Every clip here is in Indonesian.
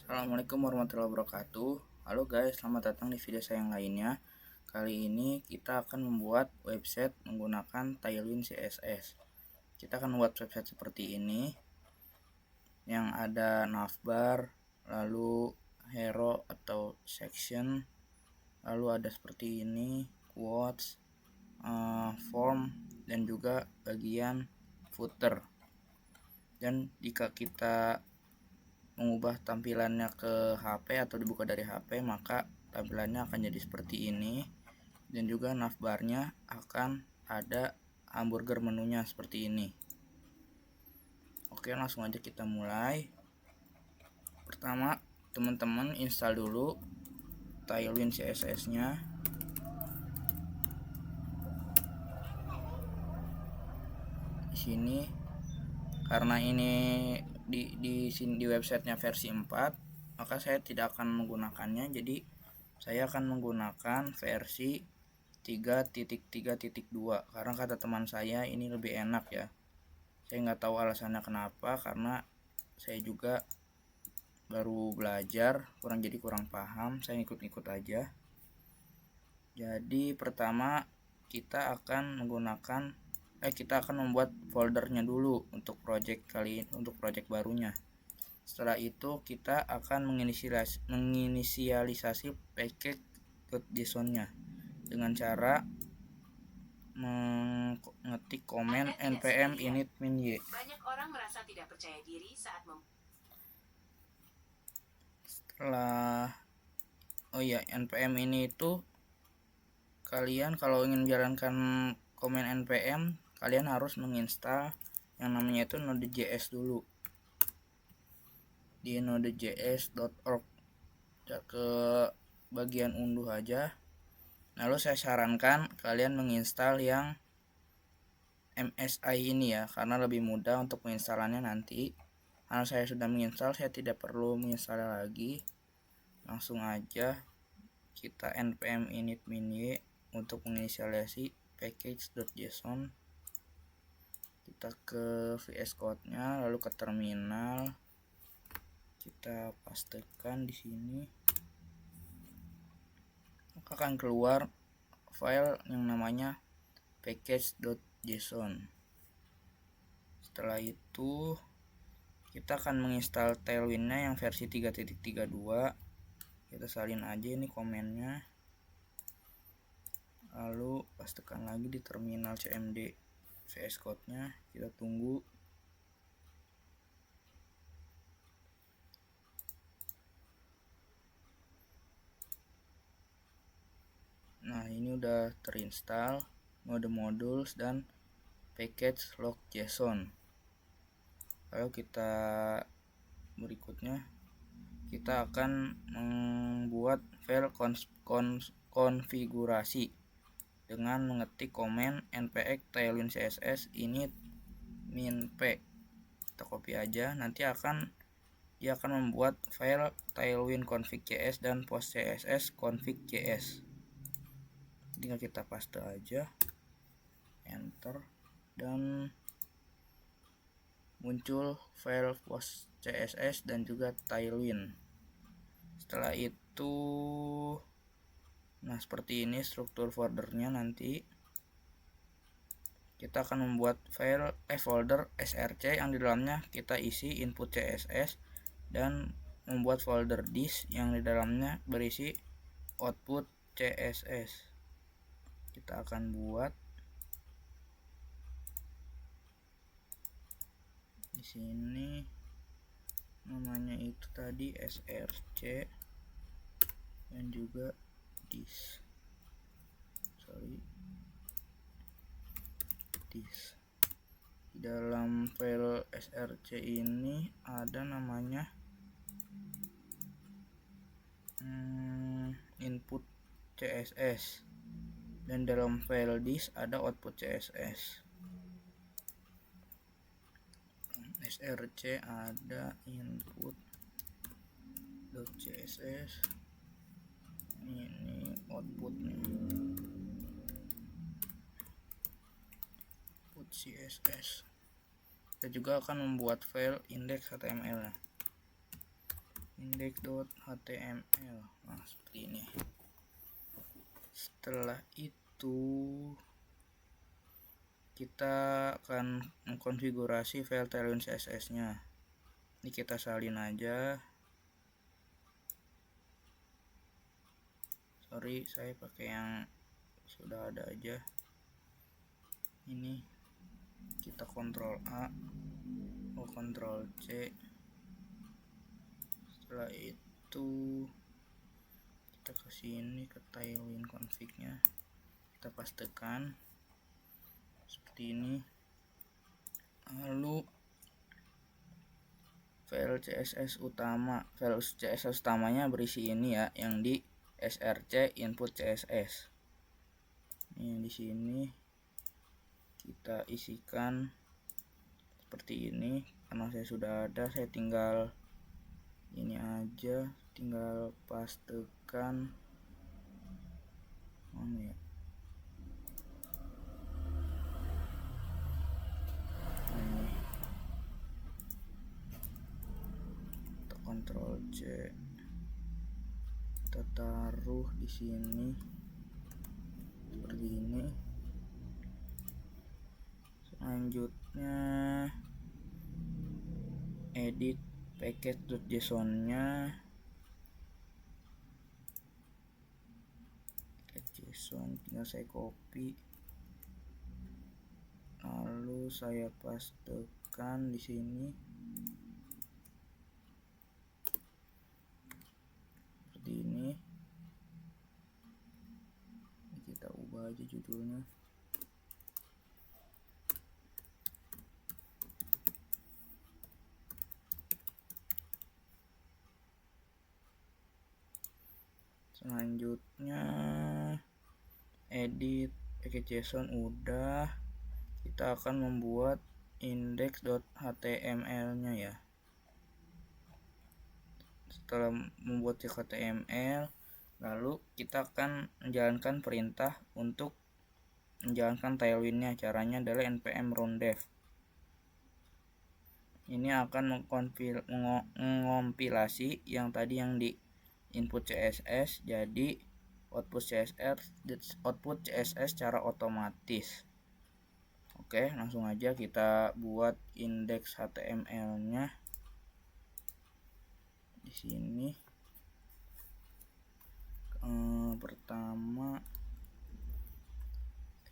Assalamualaikum warahmatullahi wabarakatuh. Halo guys, selamat datang di video saya yang lainnya. Kali ini kita akan membuat website menggunakan Tailwind CSS. Kita akan membuat website seperti ini yang ada navbar, lalu hero atau section, lalu ada seperti ini quotes, form, dan juga bagian footer. Dan jika kita mengubah tampilannya ke HP atau dibuka dari HP, maka tampilannya akan jadi seperti ini, dan juga navbarnya akan ada hamburger menunya seperti ini. Oke, langsung aja kita mulai. Pertama, teman-teman install dulu Tailwind CSS nya. Di sini karena ini di websitenya versi 4, maka saya tidak akan menggunakannya, jadi saya akan menggunakan versi 3.3.2 karena kata teman saya ini lebih enak ya. Saya nggak tahu alasannya kenapa, karena saya juga baru belajar, kurang paham, saya ikut-ikut aja. Jadi pertama kita akan membuat foldernya dulu untuk project untuk project barunya. Setelah itu kita akan menginisialisasi package.json-nya dengan cara mengetik komen npm init min y. Banyak orang merasa tidak percaya diri saat npm ini itu kalian kalau ingin menjalankan komen npm, kalian harus menginstal yang namanya itu Node.js dulu di nodejs.org. Ke bagian unduh aja. Lalu saya sarankan kalian menginstal yang MSI ini ya, karena lebih mudah untuk menginstalannya nanti. Karena saya sudah menginstal, saya tidak perlu menginstal lagi. Langsung aja kita npm init min y untuk menginisialisasi package.json. Kita ke VS Code nya, lalu ke terminal, kita pastekan di sini, maka akan keluar file yang namanya package.json. Setelah itu kita akan menginstal Tailwind-nya yang versi 3.32. Kita salin aja ini komennya, lalu pastekan lagi di terminal cmd VS Code nya, kita tunggu. Nah, ini udah terinstall mode modules dan package log.json. Lalu kita berikutnya kita akan membuat file konfigurasi dengan mengetik komen npx tailwind css init min p. Kita copy aja, nanti dia akan membuat file tailwind config.js dan post.css config.js. Tinggal kita paste aja, enter, dan muncul file post.css dan juga tailwind. Setelah itu, nah seperti ini struktur foldernya. Nanti kita akan membuat folder src yang di dalamnya kita isi input css, dan membuat folder disk yang di dalamnya berisi output css. Kita akan buat di sini namanya itu tadi src dan juga disk. Di dalam file src ini ada namanya input css, dan dalam file disk ada output css. src ada input.css, ini outputnya output css. Kita juga akan membuat file index.html. index.html. Nah, seperti ini. Setelah itu kita akan mengkonfigurasi file Tailwind CSS nya. Ini kita salin aja. Sorry, saya pakai yang sudah ada aja. Ini kita Ctrl A, Ctrl C. Setelah itu kita ke sini ke Tailwind config-nya, kita pastekan seperti ini. Lalu file CSS utamanya berisi ini ya, yang di src input CSS. Ini di sini kita isikan seperti ini. Karena saya sudah ada, saya tinggal ini aja, tinggal pastekan mana ya, ini kita Ctrl C, kita taruh di sini seperti ini. Selanjutnya edit package.json-nya, JSON tinggal saya copy, lalu saya pastekan di sini seperti ini. Kita ubah aja judulnya. Selanjutnya edit package JSON udah. Kita akan membuat index.html nya ya. Setelah membuat HTML, lalu kita akan menjalankan perintah untuk menjalankan Tailwind nya. Caranya adalah npm run dev. Ini akan mengompilasi yang tadi yang di input CSS jadi output CSS secara otomatis. Oke, langsung aja kita buat index HTML nya di sini. Pertama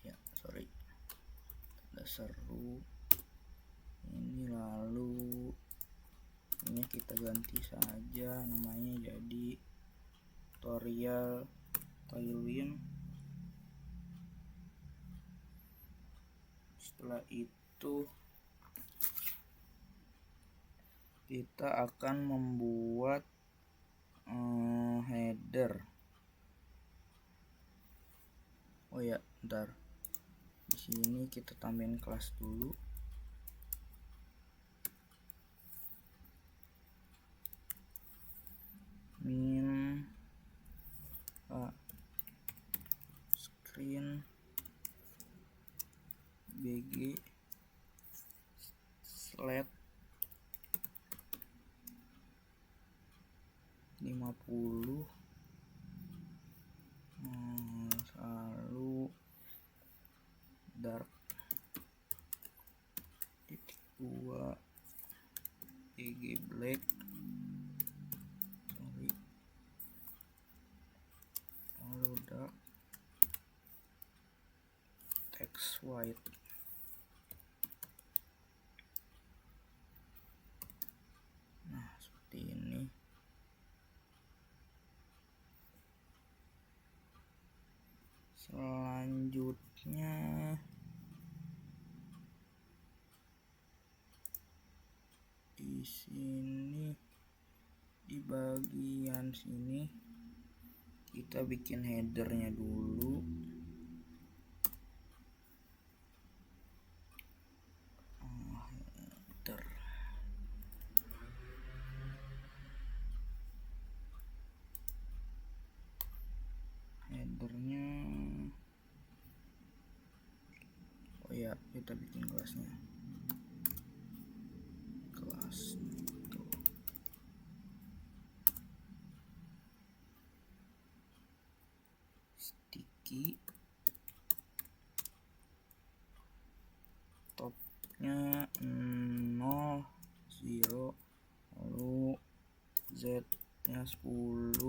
ya, sorry, ada seru ini, lalu ini kita ganti saja namanya jadi tutorial Tailwind. Setelah itu kita akan membuat header. Oh ya, bentar. Di sini kita tambahin kelas dulu. Min screen bg slide 50, lalu dark titik 2 bg black, sorry, lalu dark text white. Nah, seperti ini. Selanjutnya di sini di bagian sini kita bikin headernya dulu. Headernya, oh ya, kita bikin kelasnya, kelas tuh. key, topnya 0 0, lalu z nya 10,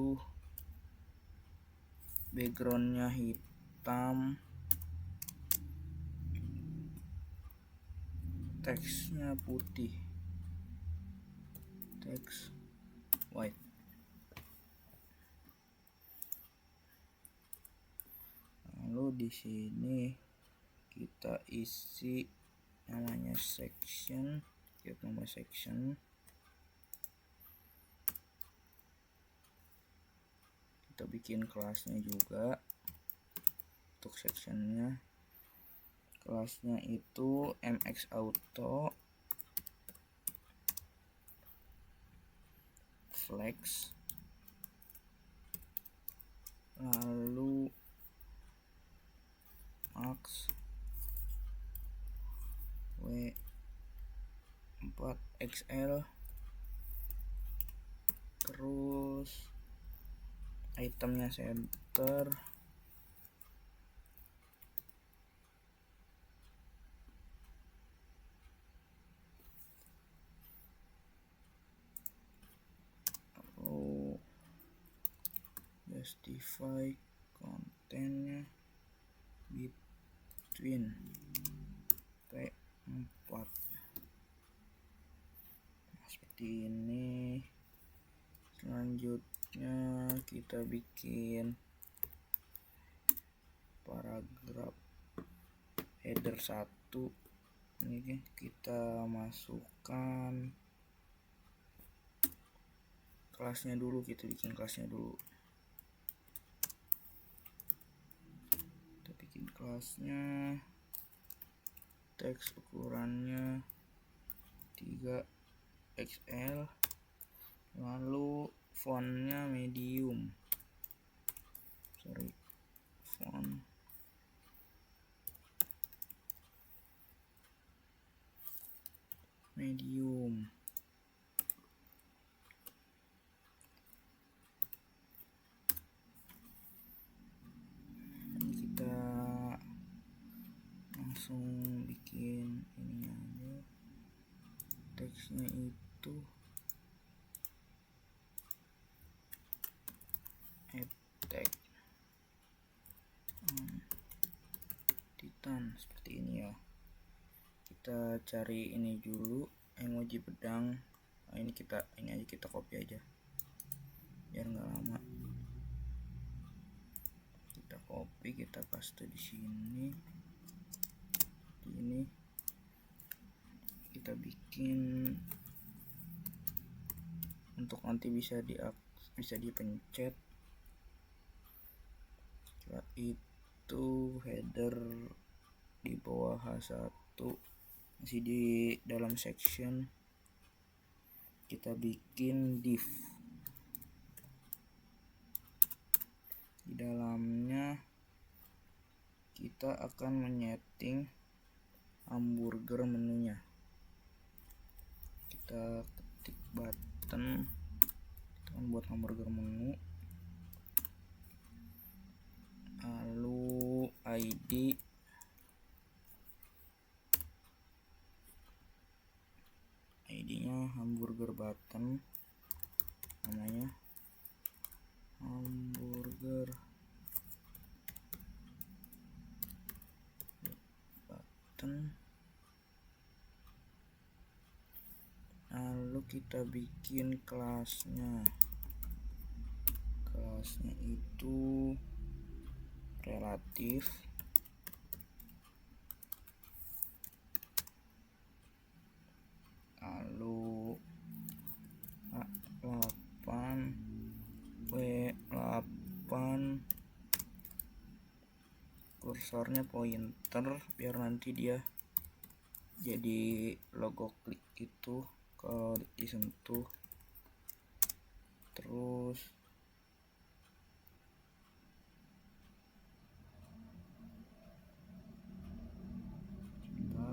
backgroundnya hitam, teksnya putih, teks white. Lalu di sini kita isi namanya section, get nama section, kita bikin kelasnya juga untuk sectionnya. Kelasnya itu mx auto flex, lalu max w4xl, terus itemnya center, lalu justify kontennya between P4. Nah, seperti ini. Selanjutnya kita bikin paragraf header 1. Ini kita masukkan kelasnya dulu, kita bikin kelasnya dulu. Kita bikin kelasnya, teks ukurannya 3XL, lalu fontnya medium, font medium. Kita langsung bikin ini aja, teksnya itu tag Titan seperti ini ya. Kita cari ini dulu, emoji pedang. Nah, ini aja kita copy aja biar nggak lama. Kita copy, kita paste di sini. Di ini kita bikin untuk nanti bisa dipencet. Setelah itu header di bawah H1 masih di dalam section, kita bikin div. Di dalamnya kita akan menyeting hamburger menunya. Kita ketik button, kita akan buat hamburger menu, lalu ID-nya hamburger button, namanya hamburger button. Lalu kita bikin kelasnya itu relatif, lalu A8 W8, kursornya pointer biar nanti dia jadi logo klik itu kalau disentuh. Terus sebentar,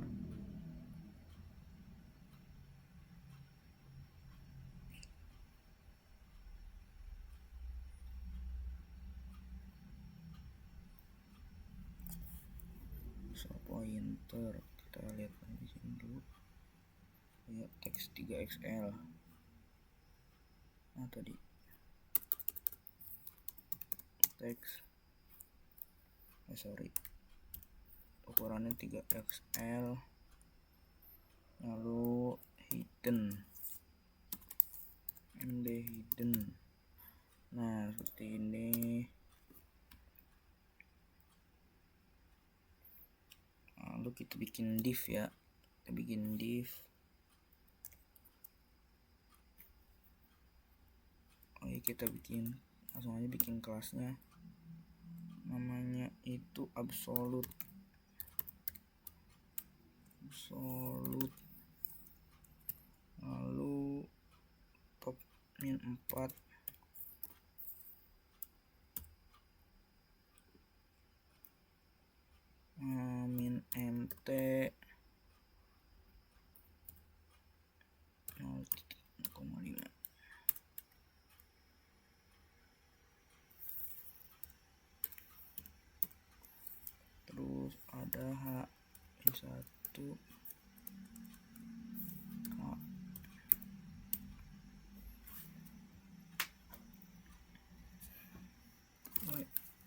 cursor pointer, kita lihat di sini dulu ya, teks 3XL. Nah tadi teks ukurannya 3XL, lalu hidden, MD hidden. Nah seperti ini. Lalu kita bikin div ya, kita bikin div. Oke, kita langsung aja bikin kelasnya, namanya itu absolute, lalu top min 4, min mt 0,5. Terus ada H1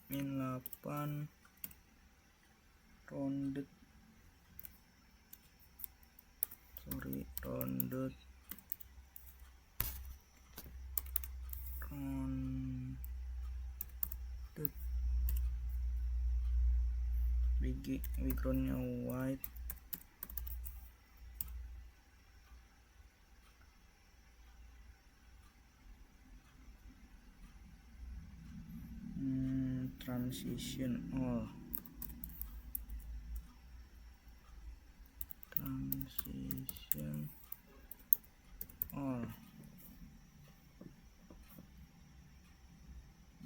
min 8 rounded backgroundnya white. Transition all,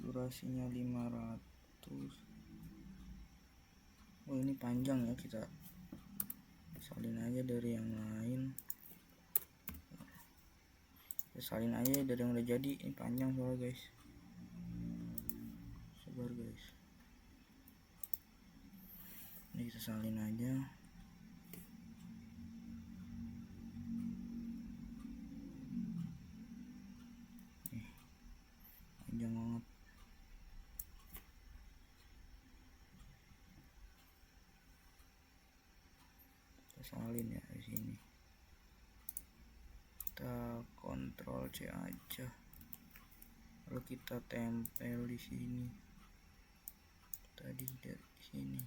durasinya 500. Oh ini panjang ya, kita salin aja dari yang lain, kita salin aja dari yang udah jadi. Ini panjang soalnya guys, sabar guys, ini kita salin aja. Panjang banget. Kita salin ya di sini. Kita Ctrl C aja. Lalu kita tempel di sini. Tadi dari sini.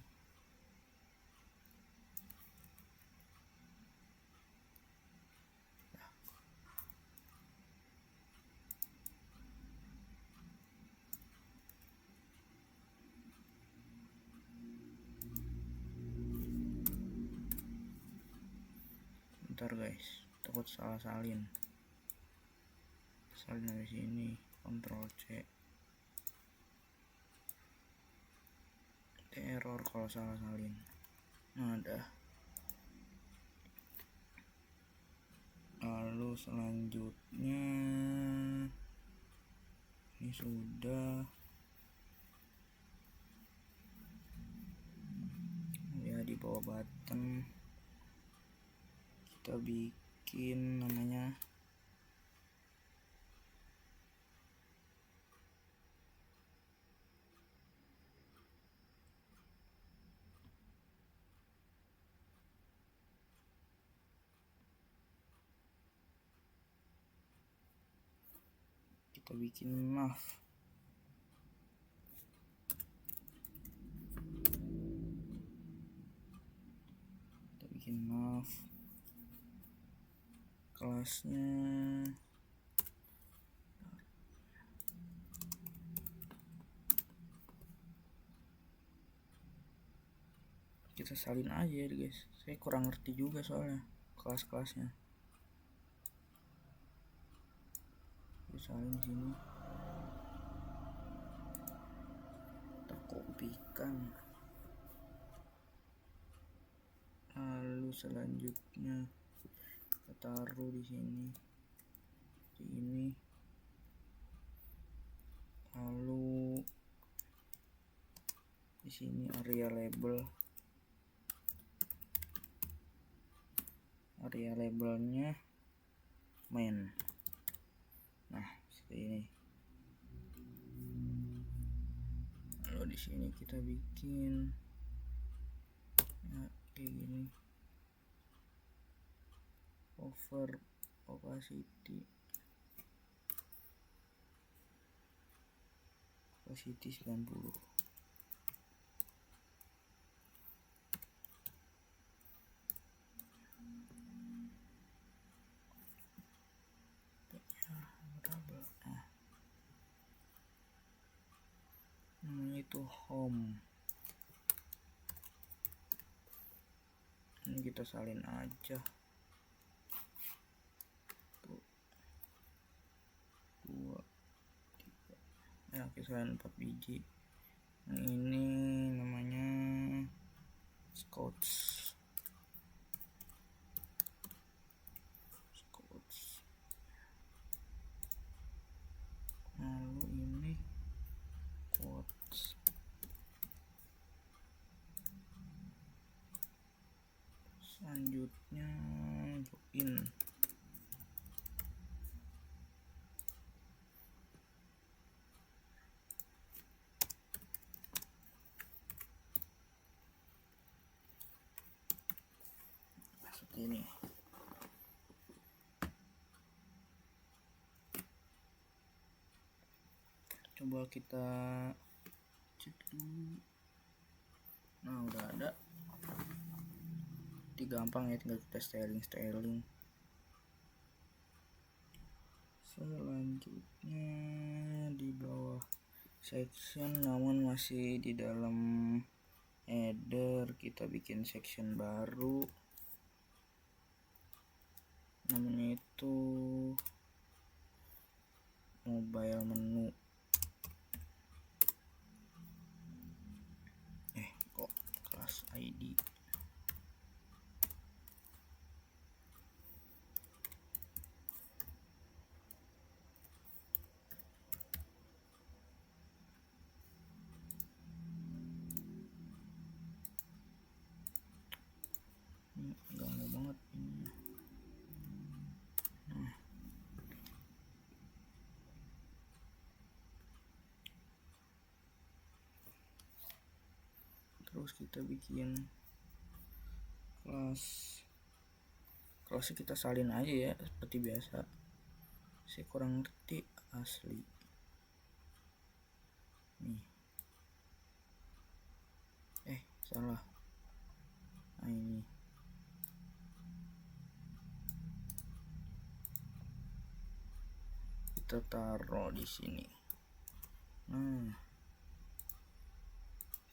Bentar guys, takut salah salin. Salin dari sini, Ctrl C. Error kalau salah salin. Nah udah. Lalu selanjutnya ini sudah ya, di bawah button kita bikin namanya nav. Kita bikin nav, kelasnya kita salin aja guys, saya kurang ngerti juga soalnya kelas-kelasnya. Salin sini, kita kopikan, lalu selanjutnya kita taruh di sini, lalu di sini area label area labelnya main. Nah, seperti ini. Lalu di sini kita bikin ya, kayak gini. Over opacity 90. Namanya itu home. Ini kita salin aja. 2, 3. Ya, kita salin 4 biji. Yang ini namanya Scotch. Lalu ini quotes. Selanjutnya join. Seperti ini. Coba kita cek dulu. Nah, udah ada. Ini gampang ya, tinggal kita styling. Selanjutnya di bawah section, namun masih di dalam header, kita bikin section baru. Namanya itu mobile menu. Kok kelas ID. Ganggu banget ini. Nah, terus kita bikin kelasnya kita salin aja ya seperti biasa. Saya kurang ngerti asli nih. Salah. Nah, ini kita taruh di sini. Nah,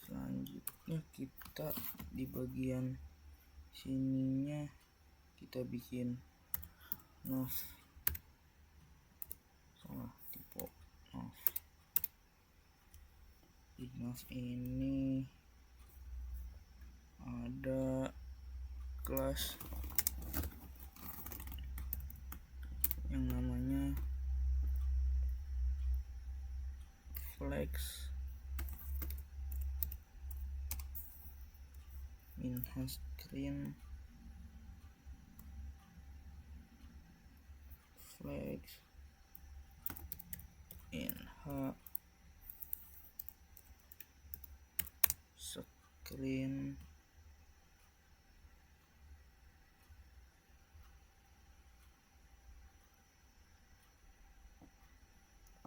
selanjutnya kita di bagian sininya kita bikin nav. Salah, tipe nav. Di nav ini ada kelas yang namanya flex enhance screen, flex enhance screen,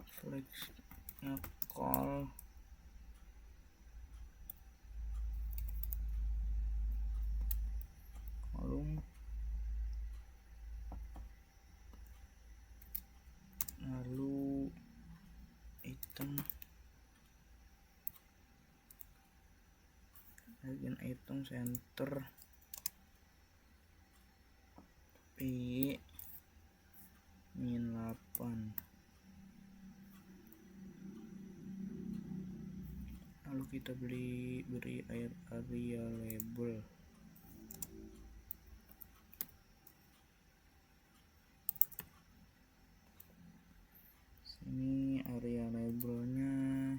flex call kolom, lalu item bagian item center P min 8. Lalu kita beri area label. Sini area labelnya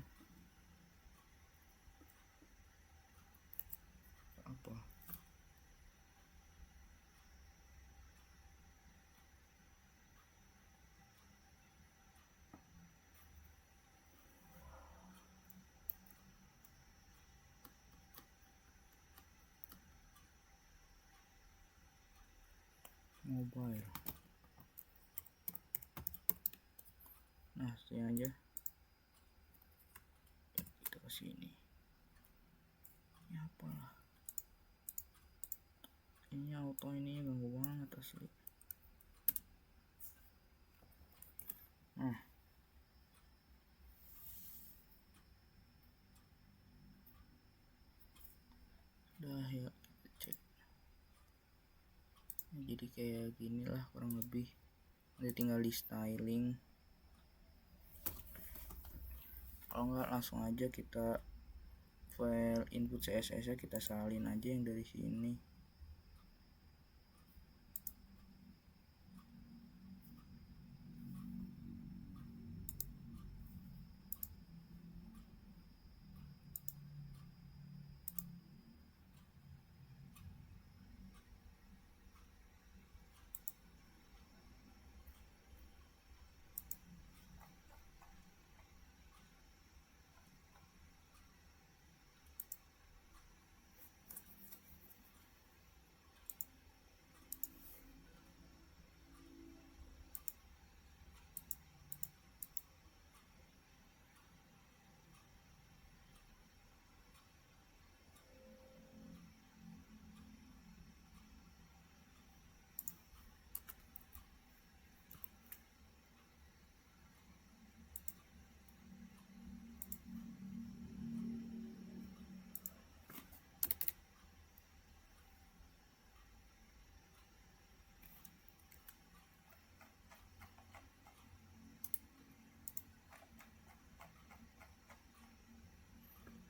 apa? mobile. Nah, stay aja kita ke sini. Ini apalah, ini auto ini ganggu banget asli. Nah, udah ya, kita cek. Jadi kayak gini lah kurang lebih. Nanti tinggal di styling. Kalau nggak langsung aja kita file input CSS nya kita salin aja yang dari sini.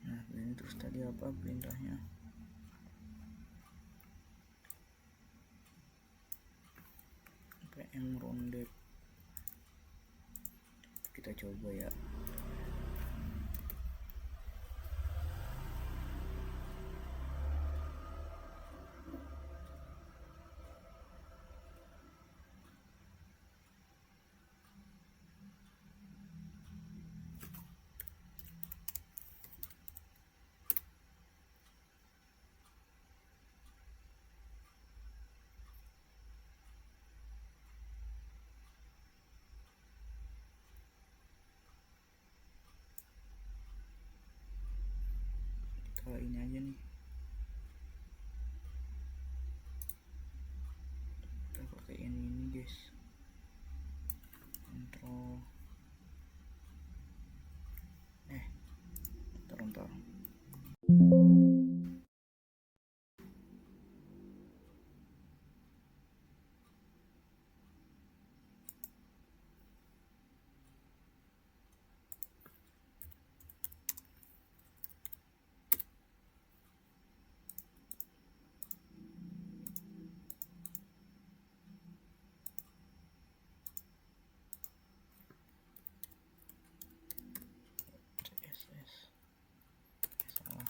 Nah, ini terus tadi apa perintahnya? PM rounded. Kita coba ya. Kita ini aja nih. Kita pakai ini guys. Control. Ntar. CSS. Salah.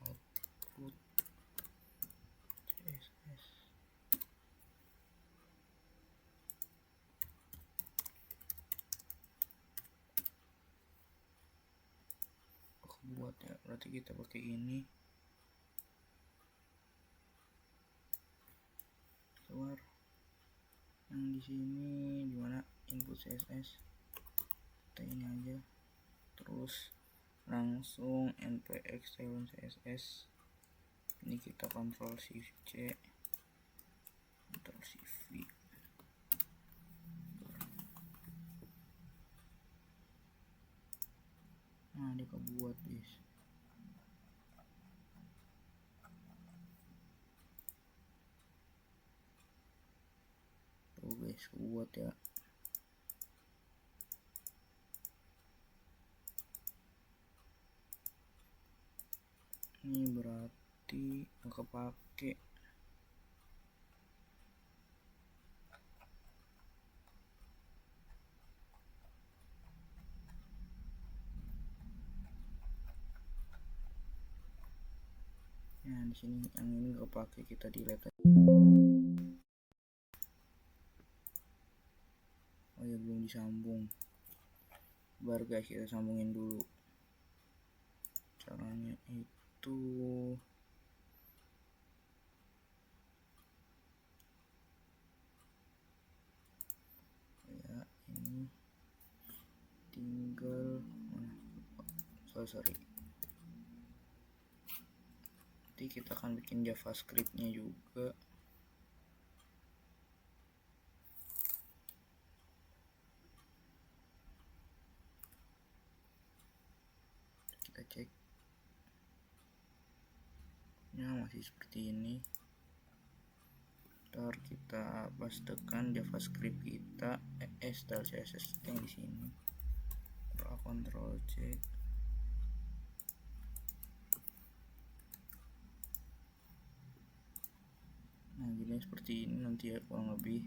Output CSS. Buat ya, berarti kita pakai ini. Keluar yang di sini gimana input CSS, kita ini aja, terus langsung npx style CSS. Ini kita Ctrl Shift C, Ctrl Shift V. Nah, dia kebuat guys. Tuh guys, kebuat ya. Ini berarti nggak kepake. Nah, di sini yang ini nggak kepake, kita delete. Oh ya, belum disambung. Baru guys, kita sambungin dulu. Caranya itu tinggal sorry nanti kita akan bikin JavaScript-nya juga. Kita cek ya, masih seperti ini. Ntar kita pastekan JavaScript kita, style CSS kita yang di sini. Ctrl C. Nah, jadi seperti ini nanti ya kurang lebih.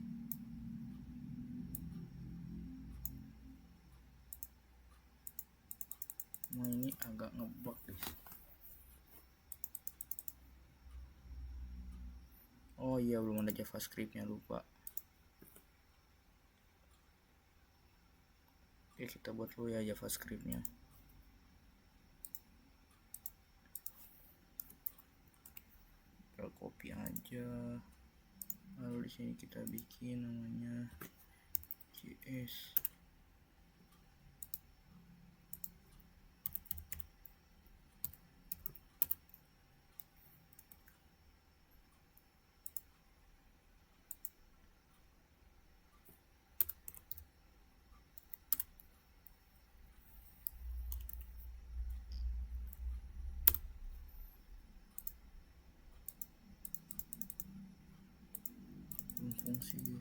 Nah, ini agak ngebug guys. Oh iya, belum ada JavaScript-nya, lupa. Oke, kita buat dulu ya JavaScript-nya. Kita copy aja. Lalu di sini kita bikin namanya JS. Fungsi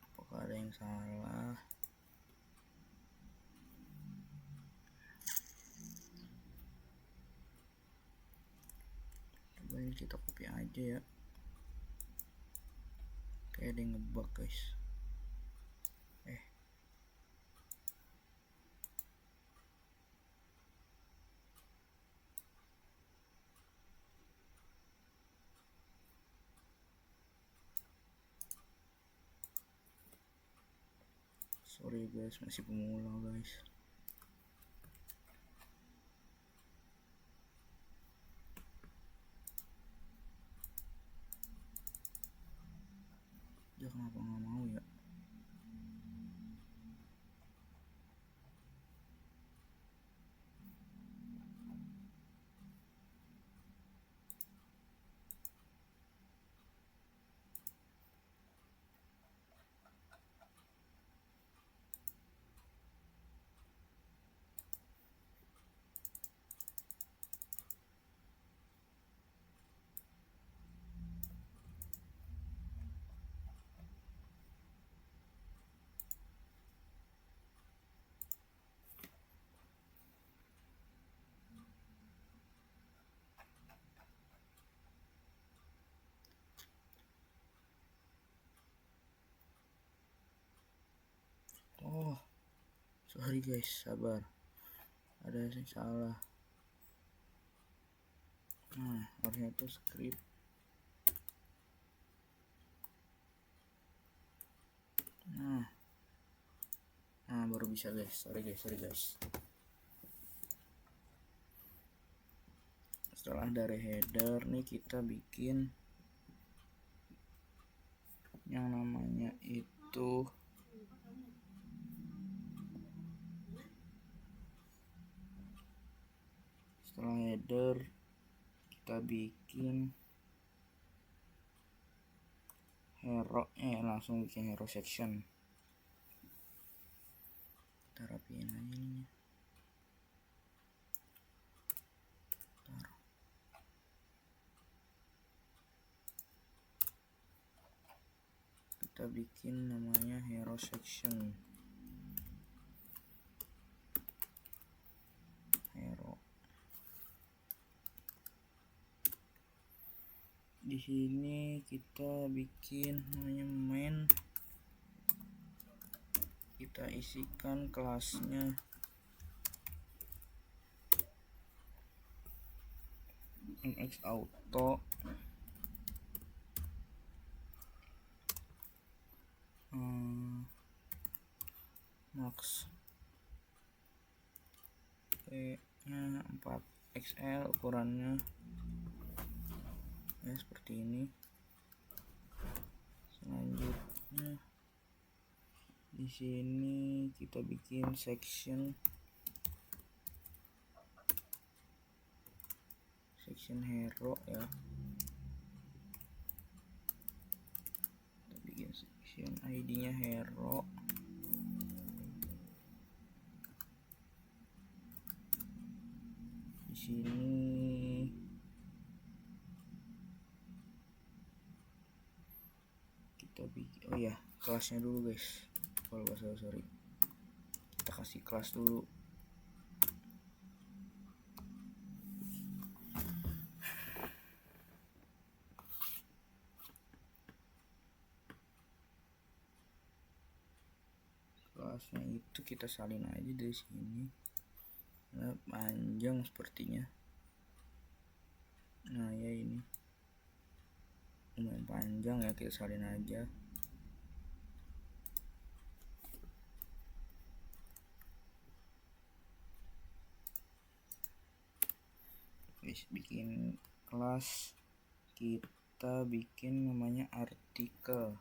apakah ada yang salah? Coba ini kita copy aja ya. Kayak ada yang ngebug guys. Sorry guys, masih pemula guys. Ya kenapa nggak mau ya? Oh, sorry guys, sabar. Ada yang salah. Nah, harusnya itu script. Nah, baru bisa guys. Sorry guys. Setelah dari header nih kita bikin yang namanya itu setelah header kita bikin hero, langsung bikin hero section. Kita rapiin aja nih. Kita bikin namanya hero section. Hero. Di sini kita bikin namanya main. Kita isikan kelasnya MX Auto, max nya 4XL ukurannya ya seperti ini. Selanjutnya di sini kita bikin section hero ya. Kita bikin section ID-nya hero. Di sini kita bikin, oh ya, kelasnya dulu guys. Kalau sorry, kita kasih kelas dulu. Kelasnya itu kita salin aja dari sini. Nah, panjang sepertinya. Nah ya, ini lumayan panjang ya, kita salin aja. Bikin kelas, kita bikin namanya artikel.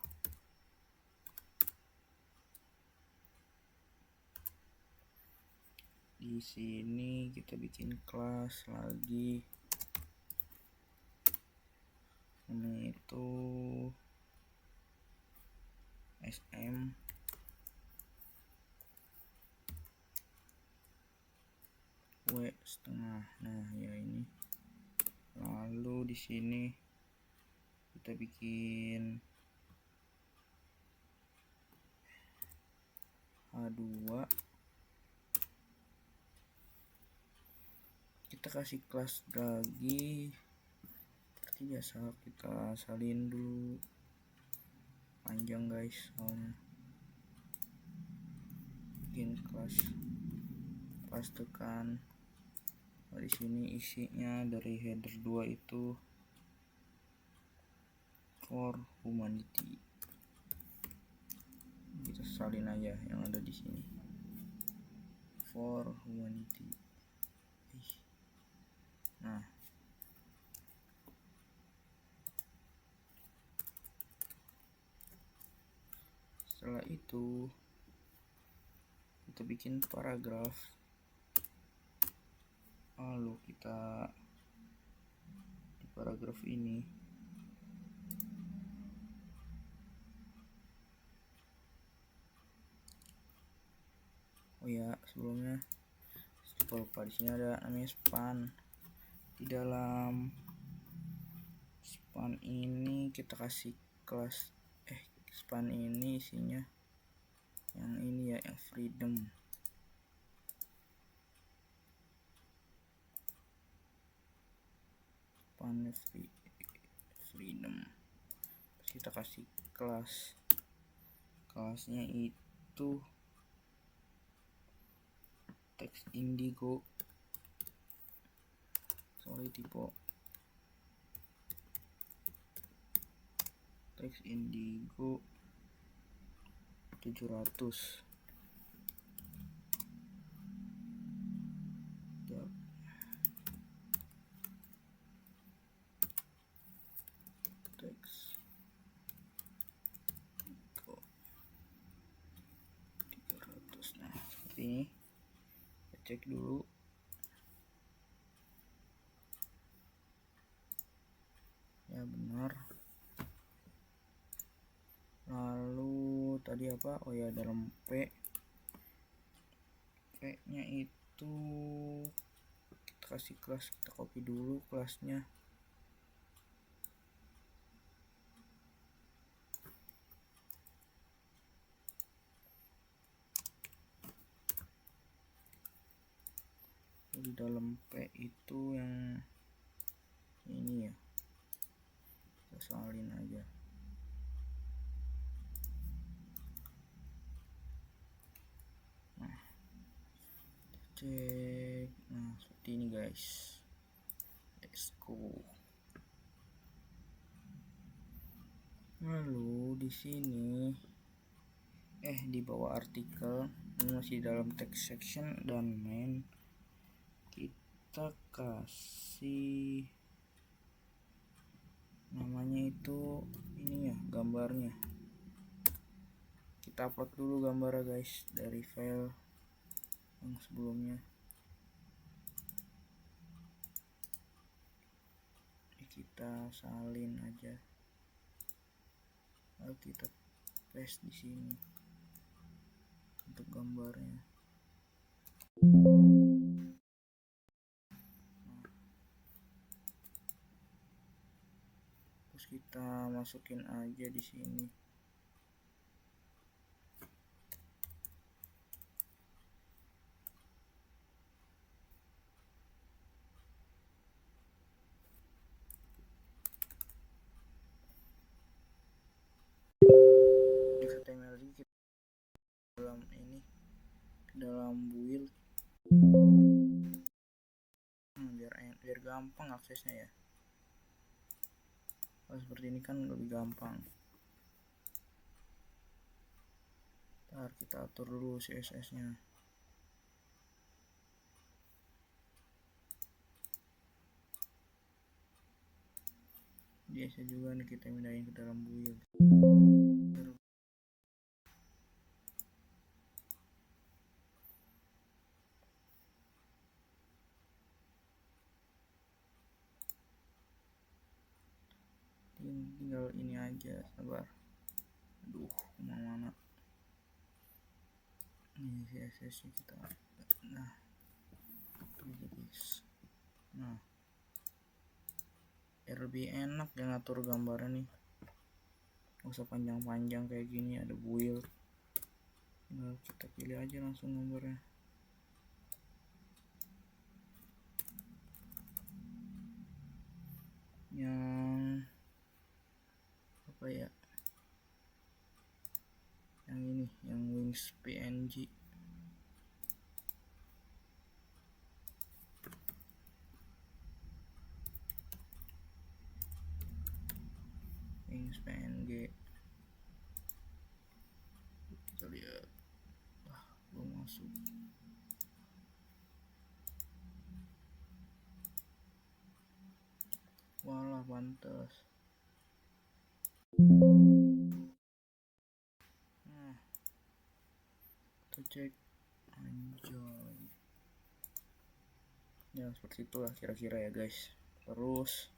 Di sini kita bikin kelas lagi, namanya itu SM W setengah. Nah ya, ini. Lalu di sini kita bikin H2, kita kasih kelas lagi seperti biasa. Kita salin dulu, panjang guys soalnya. Bikin kelas, pastekan. Nah, di sini isinya dari header 2 itu for humanity. Kita salin aja yang ada di sini, for humanity. Nah, setelah itu kita bikin paragraf. Lalu kita di paragraf ini oh ya, sebelumnya lupa, di sini ada namanya span. Di dalam span ini kita kasih kelas span ini isinya yang ini ya, yang freedom. Span freedom. Terus kita kasih kelasnya itu teks indigo, sorry typo, teks indigo 700. Teks 300. Nah seperti ini, kita cek dulu. Ya benar. Lalu tadi apa, oh ya, dalam P nya itu kita kasih kelas, kita copy dulu kelasnya. Di dalam P itu yang ini ya, kita salin aja. Nah, cek. Nah seperti ini guys. Let's go. Lalu di sini di bawah artikel, ini masih dalam text section dan main, kita kasih namanya itu ini ya, gambarnya. kita upload dulu gambarnya guys dari file yang sebelumnya. Kita salin aja, lalu kita paste di sini untuk gambarnya. Terus kita masukin aja di sini. Di HTML juga kita dalam ini, dalam build, biar gampang aksesnya ya. Kalau seperti ini kan lebih gampang. Ntar kita atur dulu CSS nya. Biasa juga nih kita pindahin ke dalam build. Tinggal ini aja, sabar. Aduh, kemana-mana. Ini CSS nya kita. Nah, biar lebih enak ya ngatur gambarnya nih. Gak usah panjang-panjang kayak gini, ada build. Nah, kita pilih aja langsung gambarnya. Yang apa ya? Yang ini, yang wings PNG. Wings PNG. Kita lihat. Belum masuk. Walah, pantas. Nah, kita cek. Anjay. Ya seperti itulah kira-kira ya guys. Terus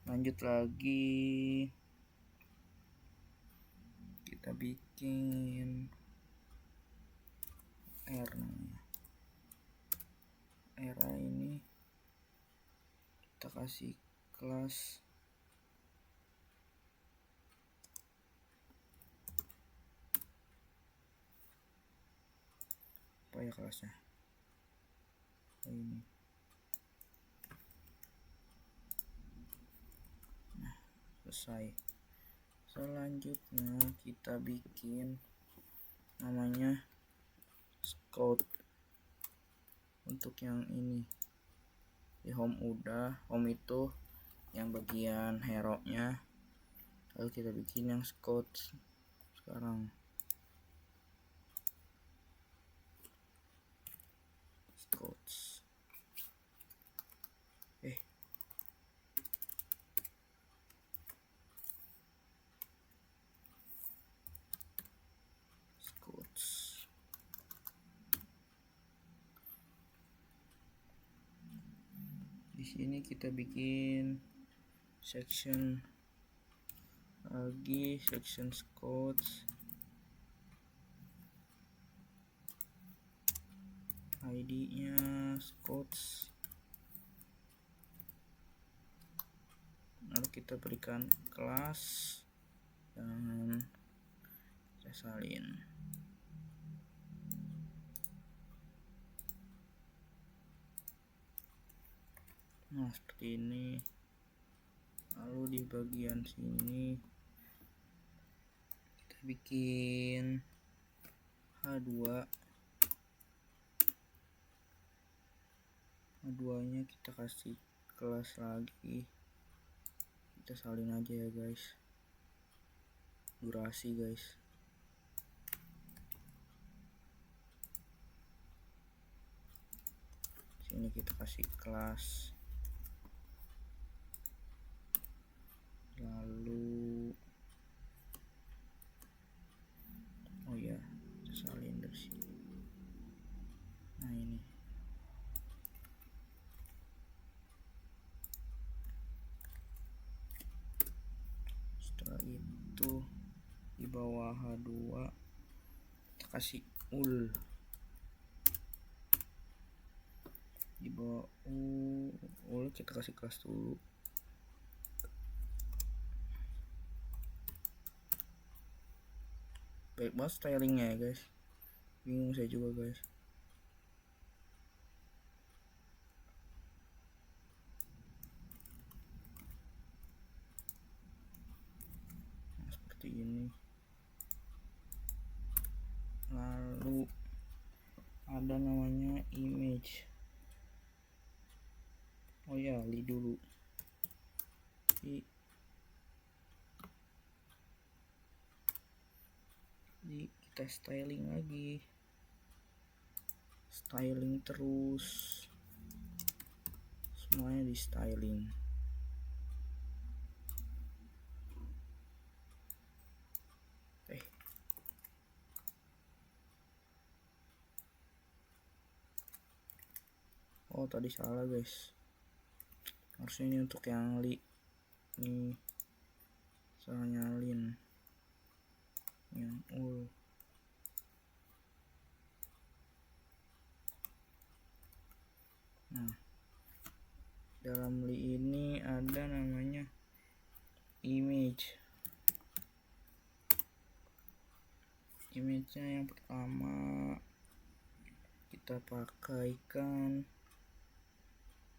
lanjut lagi, kita bikin R namanya. Era ini kita kasih kelas apa ya kelasnya? Ini. Nah, selesai. Selanjutnya kita bikin namanya scout. Untuk yang ini di home udah, home itu yang bagian hero nya, lalu kita bikin yang scout sekarang. Scouts di sini kita bikin section lagi, section scouts, ID nya scouts, lalu kita berikan kelas dan kita salin. Nah seperti ini. Lalu di bagian sini kita bikin H2 nya kita kasih kelas lagi, kita salin aja ya guys, durasi guys. Sini kita kasih kelas, lalu oh ya itu di bawah H2 kita kasih ul, di bawah ul kita kasih kelas dulu. Baik banget stylingnya ya guys, bingung saya juga guys. Nah, seperti ini. Lalu ada namanya image. Oh ya, li dulu. Kita styling lagi, styling terus, semuanya di styling. Oh tadi salah guys, harusnya ini untuk yang li, ini salah nyalin yang ul. Nah, dalam li ini ada namanya image. Image-nya yang pertama kita pakaikan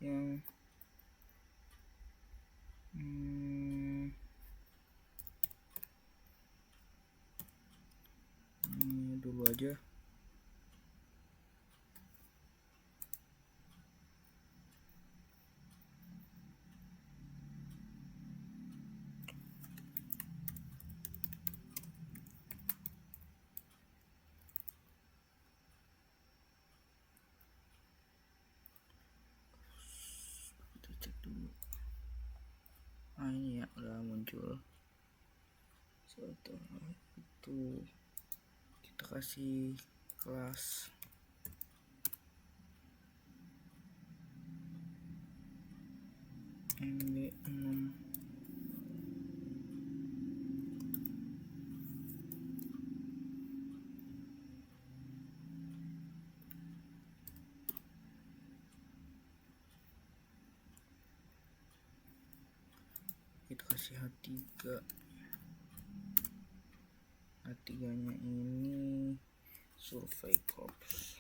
yang ini dulu aja. Kita cek dulu. Ini ya udah muncul. Setelah itu kita kasih kelas MB6. Kita kasih H3. H3-nya ini survei corps.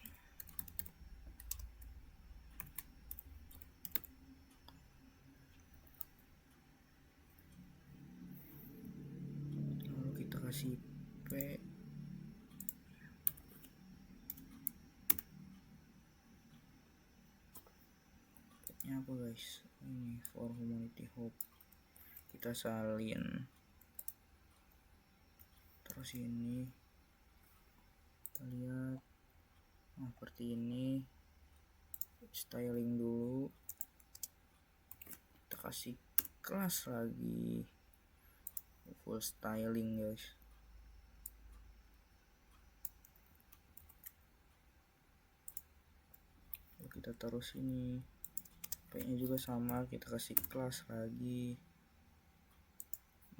Lalu kita kasih P. P-nya apa guys? Ini for humanity hope. Kita salin. Terus ini kita lihat, nah seperti ini. Styling dulu, kita kasih kelas lagi, full styling guys. Lalu kita taruh sini, P-nya juga sama, kita kasih kelas lagi,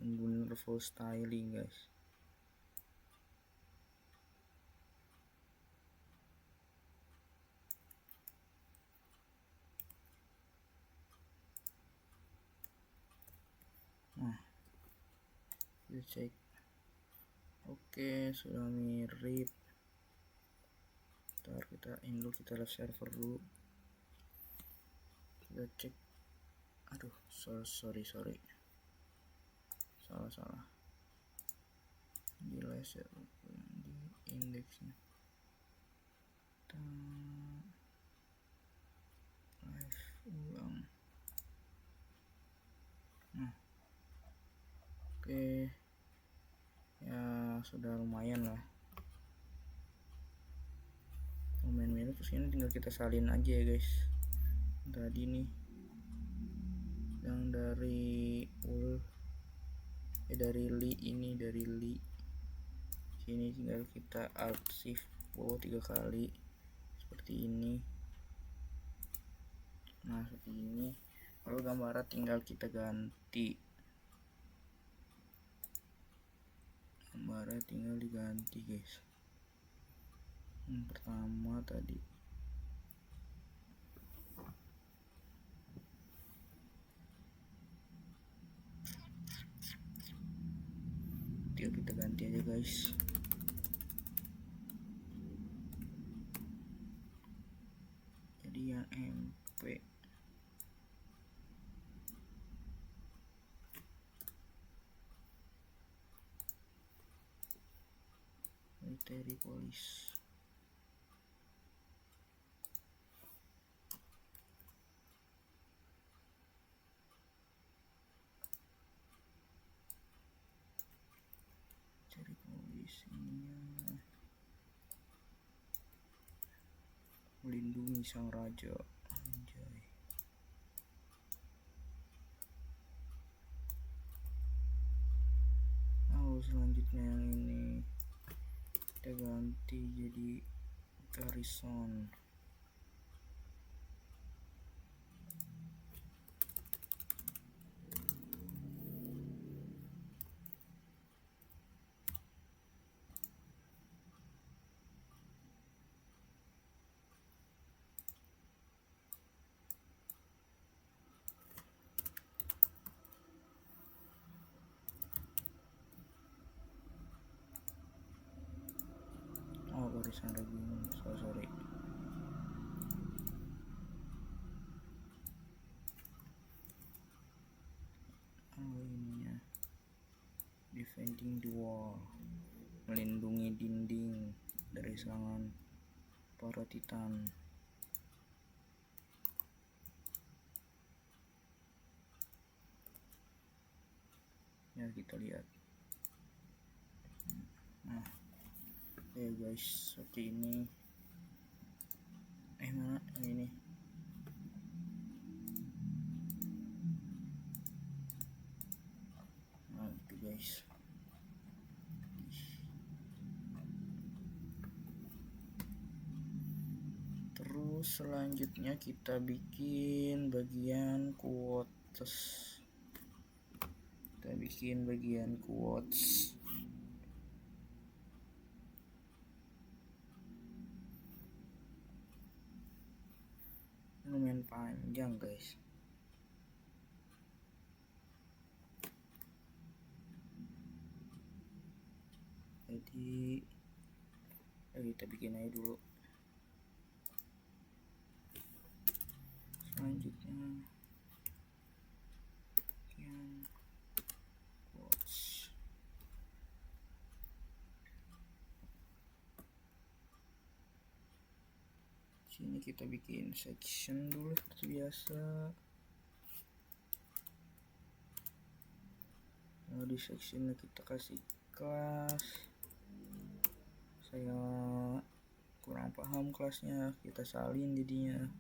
bener-bener full styling guys. Nah, kita cek, oke sudah mirip. Ntar kita ini dulu, kita live server dulu, kita cek. Aduh, sorry salah di live di indeksnya. Kita live ulang. Nah, oke ya sudah lumayan lah, lumayan mirip. Terus ini tinggal kita salin aja ya guys. Tadi nih yang dari ul, dari li, ini dari li sini tinggal kita alt shift bawah 3 kali seperti ini. Nah seperti ini. Lalu gambarnya tinggal kita ganti. gambarnya tinggal diganti guys. Yang pertama tadi tinggal kita ganti aja guys. Jadi yang MP military police. Cari polisinya. Melindungi sang raja. Anjay. Selanjutnya yang ini kita ganti jadi garrison. Barisan regimen, sorry. Ininya defending the wall, melindungi dinding dari serangan para titan. Ya kita lihat. Nah, guys, seperti ini. Mana ini? Nah, gitu guys. Terus selanjutnya kita bikin bagian quotes. Kita bikin bagian quotes. Lumayan panjang guys. Jadi kita bikin aja dulu. Selanjutnya yang quotes. Sini kita bikin section dulu seperti biasa. Nah, di sectionnya kita kasih kelas. Saya kurang paham kelasnya, kita salin jadinya.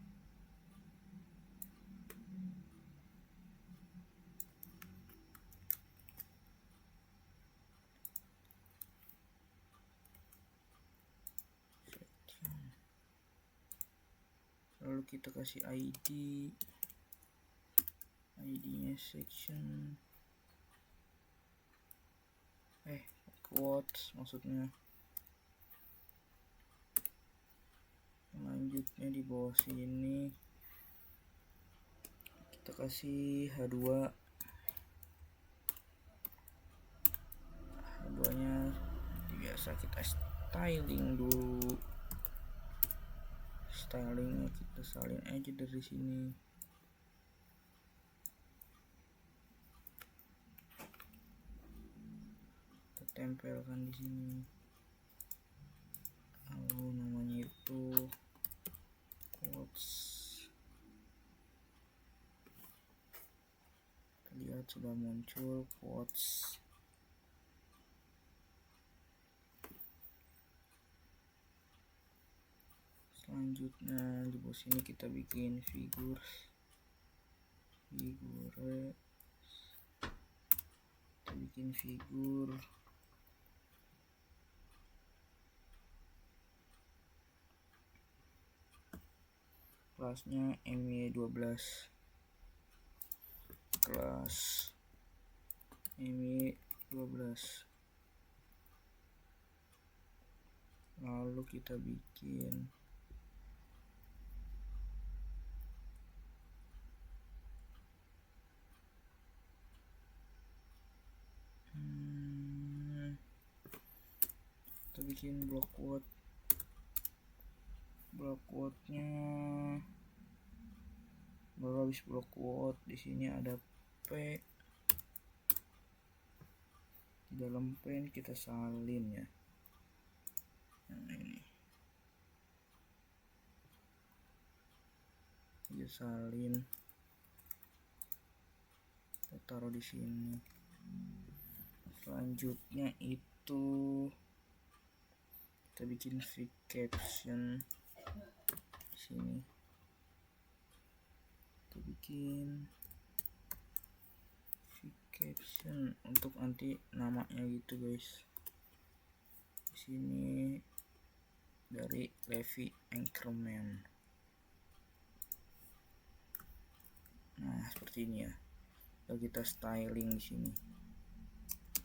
Lalu kita kasih ID-nya section, quotes maksudnya. Selanjutnya di bawah sini kita kasih H2 nya biasa kita styling dulu. Stylingnya kita salin aja dari sini. Kita tempelkan di sini. Lalu namanya itu quotes. Kita lihat sudah muncul quotes. Selanjutnya di bawah sini kita bikin figur. Kita bikin figur. Kelasnya MY12. Kelas MY12. lalu kita bikin blok quote-nya. Baru habis blok quote, di sini ada P. Di dalam P ini kita salin ya. Nah, ini kita salin, kita taruh di sini. Selanjutnya itu kita bikin fix caption di sini. Kita bikin fix caption untuk nanti namanya gitu guys. Di sini dari Levi Anchorman. Nah, seperti ini ya. Lalu kita styling di sini.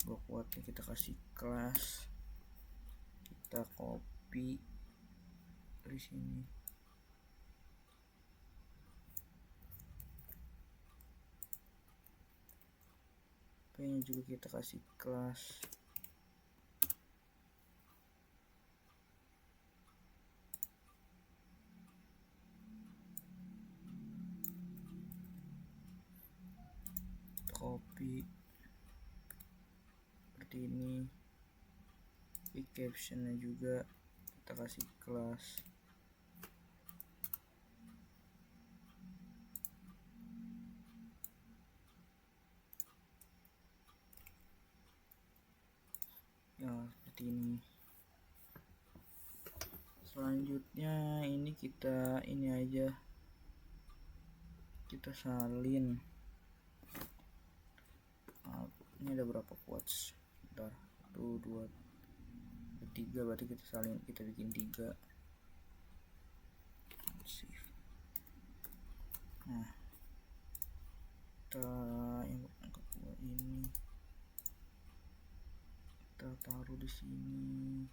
Blok quote-nya kita kasih kelas. Kita copy dari sini. P-nya juga kita kasih kelas. Copy seperti ini. Di captionnya juga kita kasih kelas. Ya seperti ini. Selanjutnya ini kita aja, kita salin. Ini ada berapa quotes? Bentar, 1, 2, 3, berarti kita salin, kita bikin 3. Nah, kita yang kedua ini kita taruh di sini.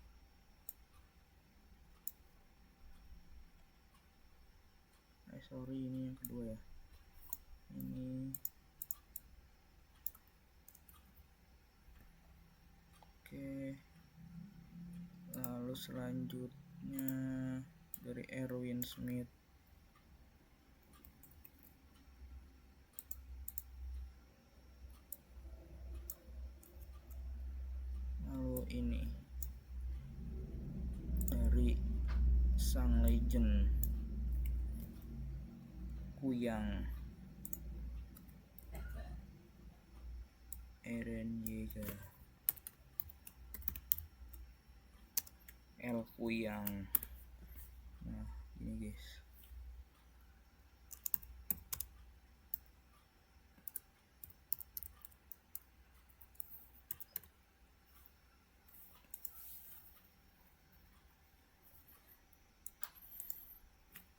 Sorry, ini yang kedua ya. Ini oke. Lalu selanjutnya dari Erwin Smith. Lalu ini dari sang legend Kuyang, Eren Yeager, El Kuyang. Nah, ini guys.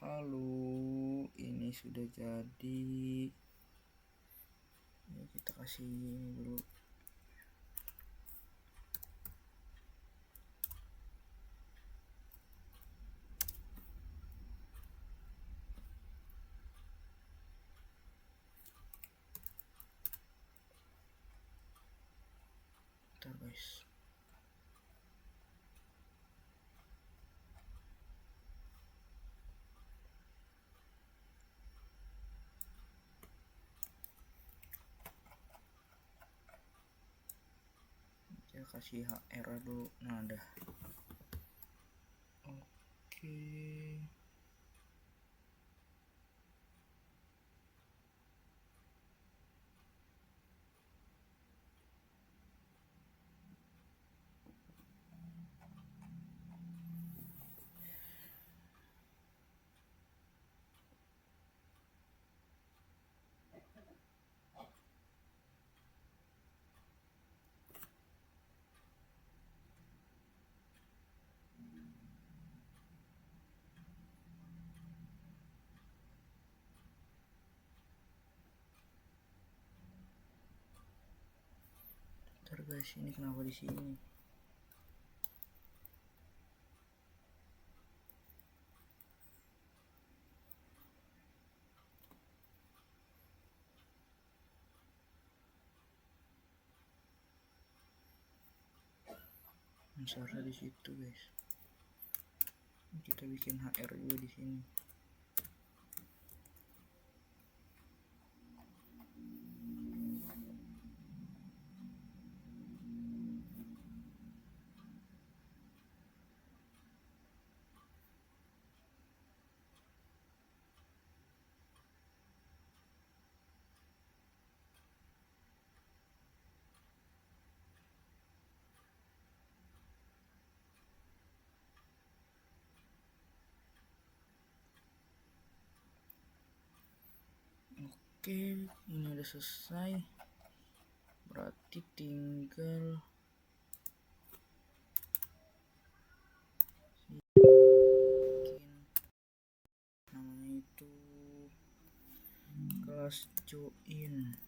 Lalu ini sudah jadi ya, kita kasih ini dulu. Bentar guys. Kita kasih HR dulu. Nah, dah. Oke. Bentar guys, ini kenapa di sini? sensornya di situ guys. Kita bikin HR juga di sini. Oke, ini udah selesai. Berarti tinggal bikin namanya itu kelas join.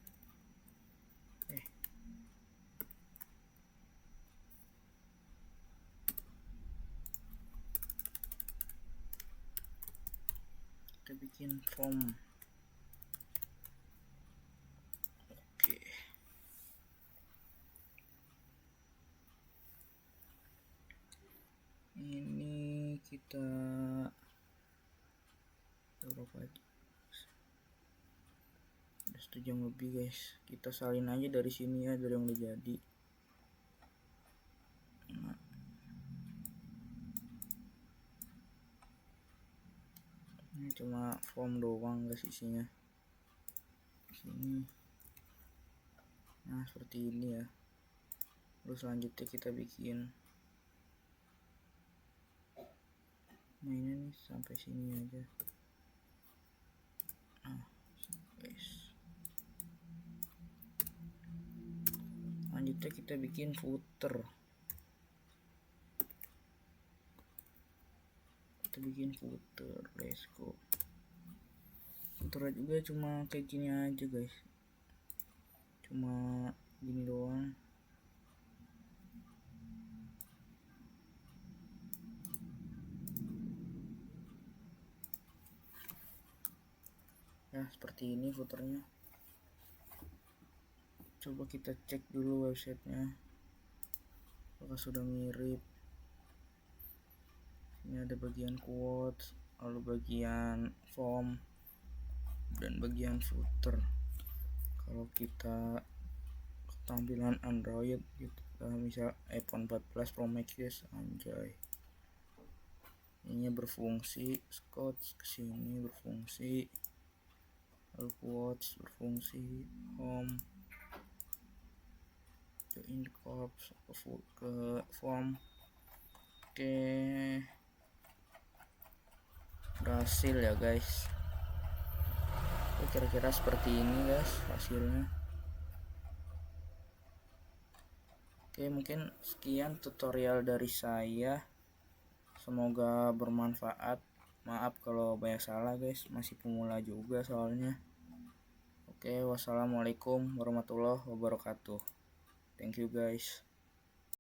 Kita bikin form. Oke. Ini kita berapa aja? Udah 1 jam lebih guys. Kita salin aja dari sini ya, dari yang udah jadi. Nah, ini cuma form doang guys isinya. Sini. Nah seperti ini ya. Terus selanjutnya kita bikin mainnya nih sampai sini aja. Nah guys, selanjutnya kita bikin footer. Let's go. Footer juga cuma kayak gini aja guys, cuma gini doang. Ya seperti ini footernya. Coba kita cek dulu websitenya apakah sudah mirip. Ini ada bagian quotes, lalu bagian form, dan bagian footer. Kalau kita tampilan Android gitu, misal iPhone 14 Pro Max guys, anjay, ini berfungsi, Scott kesini berfungsi, lalu quotes berfungsi, home, join corps ke form. Oke, berhasil ya guys. Kira-kira seperti ini guys hasilnya. Oke, mungkin sekian tutorial dari saya, semoga bermanfaat. Maaf kalau banyak salah guys, masih pemula juga soalnya. Oke, wassalamualaikum warahmatullahi wabarakatuh. Thank you guys.